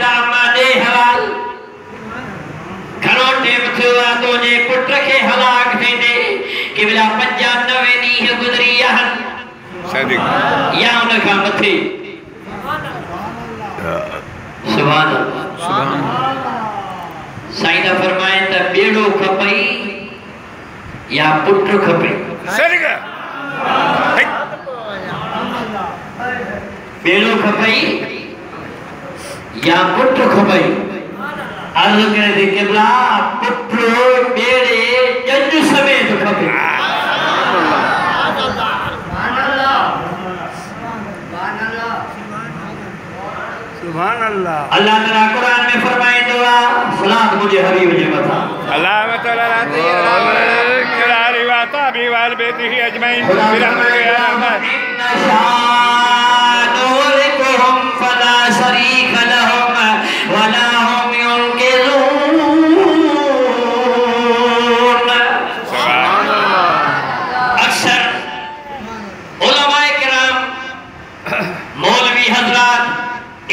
फरमाइंदा अम्मा दे हवाल घणो टेम थियो आहे तुंहिंजे पुट खे हलाक थींदे कि बिला 95 ॾींहं गुज़री आहिनि या उन खां मथे सुभान अल्लाह साईं दा फरमाइनि त बेड़ो खपई या पुट खपई बेड़ो खपई या पुट खपई अर्ज़ करे थी क़िबला पुट बेड़े जज समेत खपे सुभान अल्लाह अल्लाह ताला कुरान में फरमाइंदो आहे सलात मुझे हबीब जे मथा अल्लाह ताला राती करारी वाता भी वाल बेती ही अजमैन शानुरिकुहुम फला शरीक लहुम वला हुम युनकिरून अक्सर उलमाए किराम मौलवी हजरात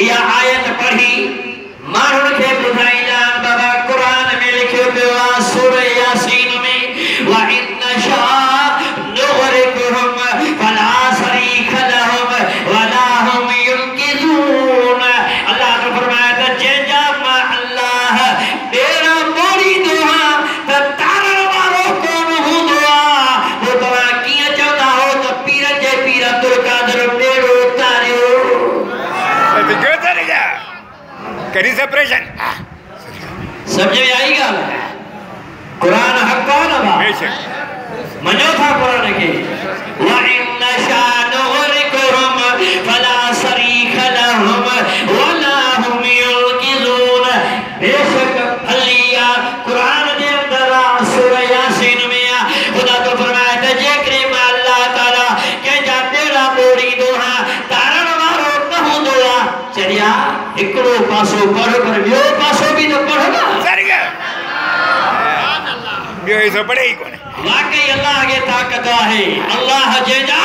या आयत पढ़ी माण्हुनि खे ॿुधाईंदा बाबा क़ुरान में लिखियो पियो आहे सूरह यासीन में व इन शानुरिकुहुम फला शरीक लहुम वला हुम युनकिरून अल्लाह ने फरमाया त जंहिंजा मां अल्लाह ॾेरा मोड़ींदो आहे त तारण वारो कोन हूंदो आहे पोइ तव्हां कीअं चवंदा हो त पीर जे पीर अब्दुल कादिर ॾेरो तारियो करी सेपरेशन समझ में आई गाल कुरान हक है ना बेशक मनो था कुरान के व इन शानुरिकुहुम फला शरीक लहुम वला हुम युनकिरून बेशक अलिया कुरान के अंदर सूरह यासीन में खुदा तो फरमाया था जेकरे में अल्लाह ताला के जा तेरा मोड़ी दोहा तारण वारो न हुंदो आ चरिया एकड़ो पासो पढ़ पर बियो पासो भी तो पढ़ ना सरगा बियो इसे पढ़े ही कोने वाकई अल्लाह के ताकत है अल्लाह जेजा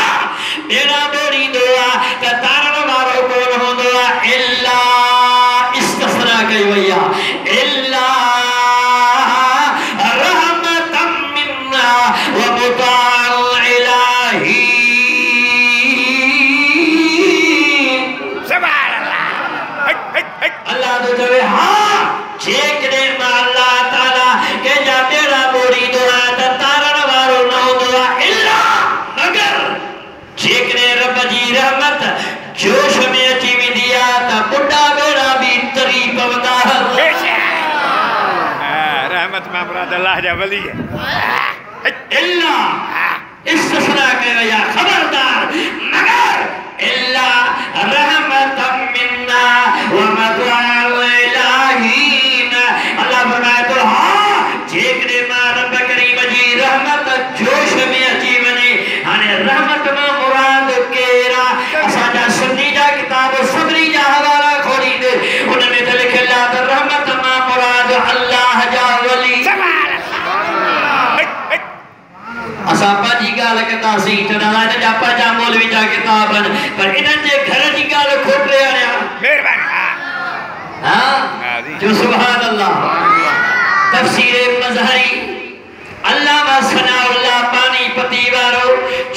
बेड़ा बोड़ी दुआ त तारण वारो कोन होंदो इल्ला इस्तिस्ना कई वया इल्ला रहमतम मिन्ना व मुताल इलाही सुभान अल्लाह अल्लाह तो जवे हां जेकरे मां अल्लाह ताला के जा बेड़ा बोड़ी दुआ त तारण वारो न होंदो इल्ला मगर जेकरे रब जी रहमत जोश में अची वेंदी आ त बुढ़ा बेड़ा भी तरी पवंदा रहमत में मुराद अल्लाह जा वली है इल्ला इस्तिस्ना कयो या खबरदार मगर इल्ला रहमतम मिन्ना व मदअल इलाहीन अल्लाह फरमाए तो हां जेकरे मां रब करीम जी रहमत जोश में अची वने हाने रहमत में मुराद केरा असाजा सुन्नी जा किताब सबरी जा हवाला खोली दे उन में तो लिखला त रहमत में मुराद अल्लाह जा वली असा पाजी गाल कतासी तनाला जा पाजा मौलवी जा किताबन पर इनन जे घर जी गाल खोटरे आया मेहरबानी हां जो सुभान अल्लाह तफसीर मज़हरी अल्लामा सनाउल्लाह पानी पती वारो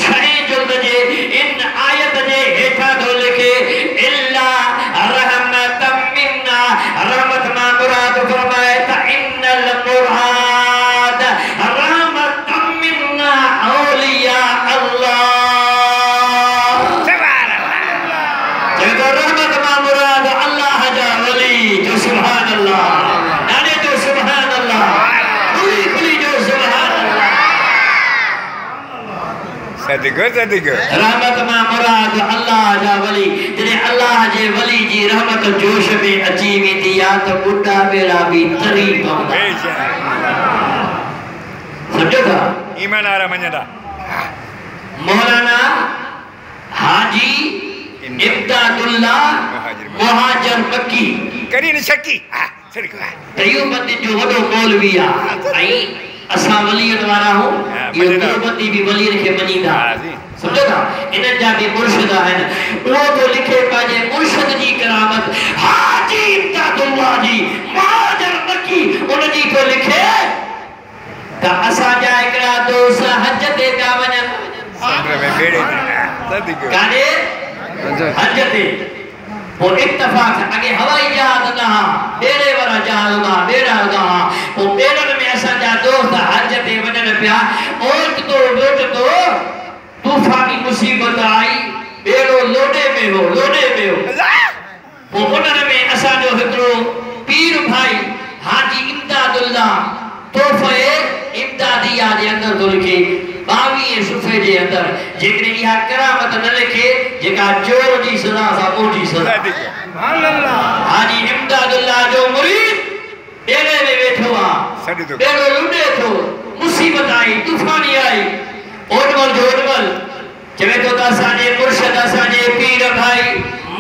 6 जुल्द जे इन आयत जे हेठा दो लिखे इल्ला रहमतम मिन्ना रहमत मा मुराद फरमाए त इन्नल मुराद रहमतम मिन्ना औलिया अल्लाह सुभान अल्लाह जो रहमत मा मुराद अल्लाह जा वली जो सुभान अल्लाह नाले जो सुभान अल्लाह खुली जो सुभान अल्लाह सदिको रहमत मा मुराद अल्लाह जा वली जने अल्लाह जे वली जी रहमत जोश में अची वेंदी आ त बुढ़ा बेड़ा भी तरी पवंदा बेशक समझो था ईमान आरा मञदा मौलाना हाजी इब्दादुल्लाह मुहाजिर मक्की करी न शकी सदिको देवबंदी जो वडो मौलवी आ आई असा वलियन वारा हो ये देवबंदी भी वली रखे मनीदा समझो था इन जा भी मुर्शिद हैं वो तो लिखे पाजे मुर्शिद जी करामत हाजी इब्दादुल्लाह त असां जा हिकड़ा दोस्त हज ते पिया वञनि काॾे हज ते पोइ इत्तफ़ाक़ अॻे हवाई जहाज न हा ॿेड़े वारा जहाज हूंदा ॿेड़ा हूंदा हुआ पोइ ॿेड़नि में असांजा दोस्त हज ते वञनि पिया ओचितो लोटतो तूफ़ानी मुसीबत आई ॿेड़ो लोॾे में हो पोइ उन्हनि में असांजो हिकिड़ो पीर भाई हाजी इमदादुल्ला तोहफ़े इमदादिया जे अंदर थो लिखे 22 सुफ़े जे अंदर जेकॾहिं इहा करामत न लिखे जेका चोर जी सज़ा सां मोटी सज़ा हाजी इमदादुल्ला जो मुरीद ॿेड़े में वेठो आहे ॿेड़ो लुॾे थो मुसीबत आई तूफ़ानी आई ओॾमल जो ओॾमल चवे थो त असांजे मुर्शद असांजे पीर भाई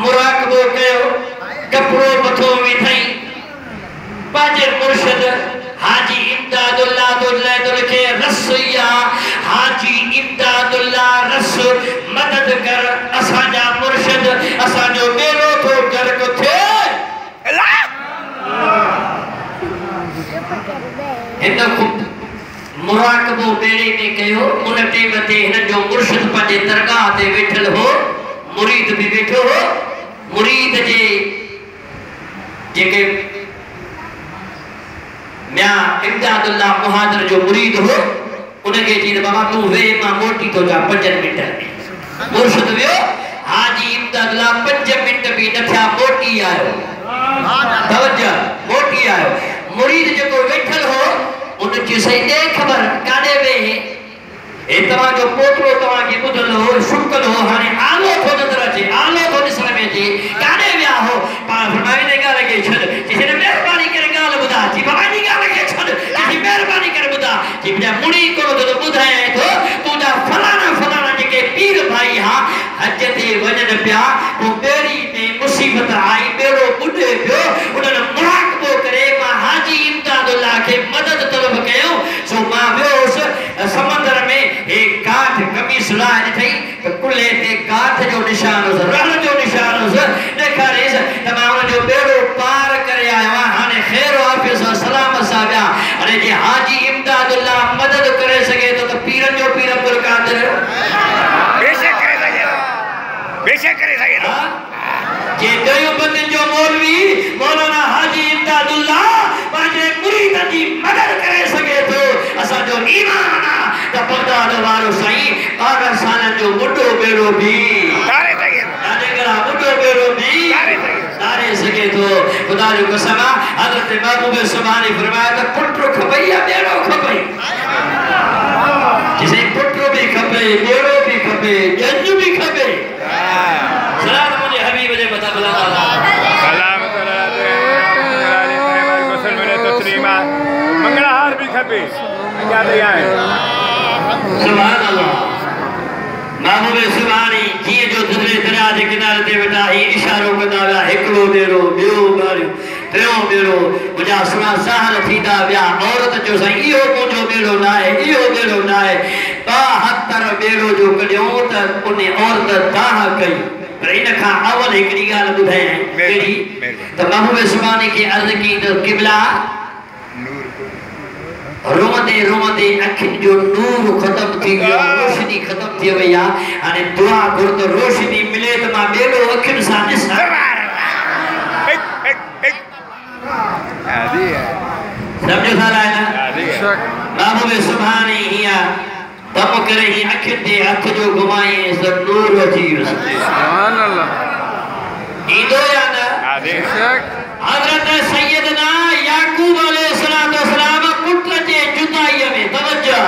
मुराक़बो कयो कपिड़ो मथो विधई पंहिंजे मुर्शद हाजी इमदादुल्ला तो लिखे रसिया हाजी इमदादुल्ला रस मदद कर असांजा मुर्शद असांजो ॿेड़ो थो गर्क थिए हिन मुराक़बो ॿेड़े में कयो उन टेम ते हिन जो मुर्शद पंहिंजे दरगाह ते वेठल हो मुरीद बि वेठो हो मुरीद जे जेके म्या इमदादुल्ला मुहाजिर जो मुरीद हो उनके चई बाबा तू वे मां मोटी तो जा 5 मिनट में मुर्शिद वियो हाजी इमदादुल्ला 5 मिनट भी न थिया मोटी आयो तवज्जो मोटी आयो मुरीद जेको वेठल हो उन जी सही दे खबर काडे वे ए तवा जो पोतरो तवा के बुधल हो शुक्ल हो हाने आलो थो नजर अचे आलो थो ॾिसण में अचे काडे विया हो पा फरमाई ने ॻाल्हि खे छॾ जिसे महिरबानी करे ॻाल्हि ॿुधा जी बाबा जी ॻाल्हि खे छॾ जी महिरबानी करे ॿुधा जी मुंहिंजा मुड़ी कोन थो ॿुधाए थो तुंहिंजा फलाना जेके पीर भाई हा हज ते वञनि पिया पोइ ॿेड़ी में मुसीबत आई ॿेड़ो ॿुॾे पियो उन्हनि मुराक़बो करे मां हाजी इमदादुल्ला खे मदद तलब कयो सो मां वियोसि समंदर में एक काठ कमीस लाए ॾिठई त कुल्हे ते काठ जो निशान हुअसि रण जो निशान हुअसि ॾेखारियसि त मां हुनजो ॿेड़ो पार करे आयो आहियां हाणे ख़ैर वापिस सलाम सां विया अरे जे हाजी इमदादुल्ला मदद करे सघे थो त पीरनि जो पीर अब्दुल कादिर बेशक करे सघे थो जे देवबंद जो मौलवी मौलाना हाजी इमदादुल्ला पंहिंजे मुरीदनि जी मदद करे सघे थो असांजो ईमान आहे त बगदाद वारो साईं 12 सालनि जो बुढो ॿेड़ो बि तारे सघे थो ख़ुदा जो कसम आहे हज़रत महबूब सुभाणे फरमाया त पुटु खपई या ॿेड़ो खपई जिसे पुटु बि खपे ॿेड़ो बि खपे जंज बि खपे सलाम मुंहिंजे हबीब जे मथां मंगलहार भी खपे सुभान अल्लाह महबूब सुभाणे जीअं जो दुनिया दरिया जे किनारे ते वेठा ही इशारो कंदा विया हिकिड़ो ॿेड़ो ॿियो ॿारियो टियों ॿेड़ो मुंहिंजा सुना सहल थींदा विया औरत जो साईं इहो मुंहिंजो ॿेड़ो न आहे इहो ॿेड़ो न आहे 72 ॿेड़ो जो कढियो त उन औरत दाह कई पर इन खां अवल हिकिड़ी ॻाल्हि ॿुधायां कहिड़ी त महबूब सुभाणे खे अर्ज़ कई त क़िबला रोमदे रोमदे अखियुनि जो नूर ख़त्म थी वियो रोशनी ख़त्म थी वई आहे हाणे दुआ घुर त रोशनी मिले त मां ॿेड़ो अखियुनि सां ॾिसां सम्झो था न महबूब सुभाणे हीअं दम करे ही अखियुनि ते हथ जो घुमाईं त नूर अची वियुसि ईंदो या न हज़रत सैयदना याकूब अलैहिस्सलाम पुट जे जुदाईअ में तवज्जो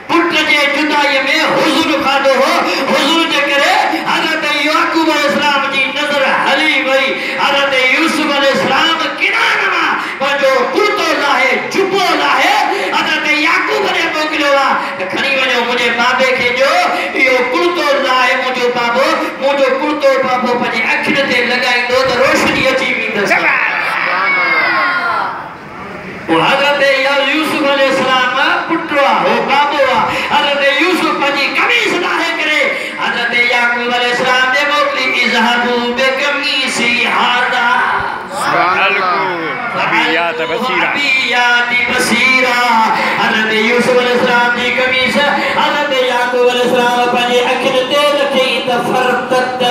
पुट जे जुदाईअ में हुज़ुर खाधो हो हुज़ुर जे करे हज़रत याकूब अलैहिस्सलाम जी नज़र हली वई हज़रत यूसुफ अलैहिस्सलाम किनारे मां पंहिंजो कुर्तो लाहे जुबो लाहे हज़रत याकूब ने मोकिलियो आहे त खणी वञो मुंहिंजे बाबे खे जो इहो कुर्तो लाहे मुंहिंजो बाबो मुंहिंजो कुर्तो बाबो पंहिंजे अखियुनि ते लॻाईंदो त रोशनी अची वेंदसि हज़रत यूसुफ अलैहिस्सलाम पुटु हो बाबो हज़रत यूसुफ पंहिंजी कमीस लाहे करे हज़रत याकूब अलैहिस्सलाम ने मोकिली इज़हाबू बिकमीसी हादा अबीयात बसीरा हज़रत यूसुफ فارتد